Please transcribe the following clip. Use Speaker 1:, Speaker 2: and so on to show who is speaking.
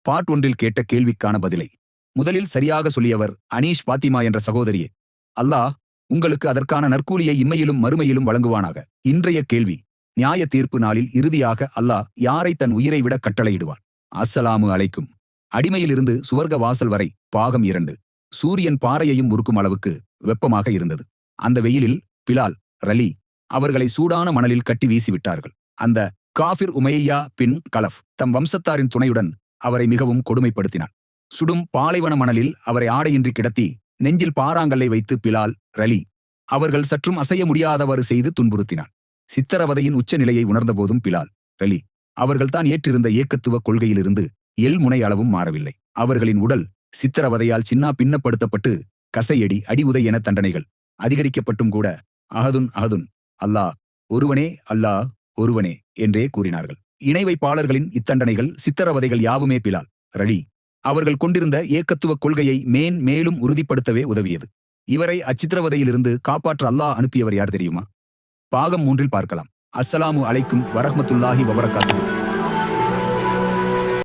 Speaker 1: Part ஒன்றில் கேட்ட கேள்விக்கான பதிலை முதலில் சரியாக சொல்லியவர் அனீஷ் பாத்திமா என்ற சகோதரியே. அல்லாஹ் உங்களுக்கு அதற்கான நற்கூலியை இம்மையிலும் மறுமையிலும் வழங்குவானாக. இன்றைய கேள்வி, நியாய தீர்ப்பு நாளில் இறுதியாக அல்லாஹ் யாரை தன் உயிரை விட கட்டளையிடுவான்? அஸ்ஸலாமு அலைக்கும். அடிமையிலிருந்து சுவர்க்க வாசல் வரை பாகம் 2. சூரியன் பாறையையும் உருக்கும் அளவுக்கு வெப்பமாக இருந்தது. அந்த வெயிலில் பிலால் ரலி அவர்களை சூடான மணலில் கட்டி வீசிவிட்டார்கள். அந்த காஃபிர் உமையா பின் கலஃப் தம் வம்சத்தாரின் துணையுடன் அவரை மிகவும் கொடுமைப்படுத்தினான். சுடும் பாலைவன மணலில் அவரை ஆடையின்றி கிடத்தி நெஞ்சில் பாறாங்கல்லை வைத்து பிலால் ரலி அவர்கள் சற்றும் அசைய முடியாதவாறு செய்து துன்புறுத்தினான். சித்திரவதையின் உச்ச நிலையை உணர்ந்தபோதும் பிலால் ரலி அவர்கள் தான் ஏற்றிருந்த ஏக்கத்துவ கொள்கையிலிருந்து முனை அளவும் மாறவில்லை. அவர்களின் உடல் சித்திரவதையால் சின்னா பின்னப்படுத்தப்பட்டு கசையடி அடி உதை என தண்டனைகள் அதிகரிக்கப்பட்டும் கூட அஹதுன் அஹதுன் அல்லாஹ் ஒருவனே அல்லாஹ் ஒருவனே என்றே கூறினார்கள். இணை வைப்பாளர்களின் இத்தண்டனைகள் சித்திரவதைகள் யாவுமே பிலால் ரலி அவர்கள் கொண்டிருந்த ஏக்கத்துவ கொள்கையை மேலும் உறுதிப்படுத்தவே உதவியது. இவரை அச்சித்திரவதையிலிருந்து காப்பாற்ற அல்லாஹ் அனுப்பியவர் யார் தெரியுமா? பாகம் 3 பார்க்கலாம். அஸ்ஸலாமு அலைக்கும் வரஹ்மத்துல்லாஹி வபரகாத்துஹு.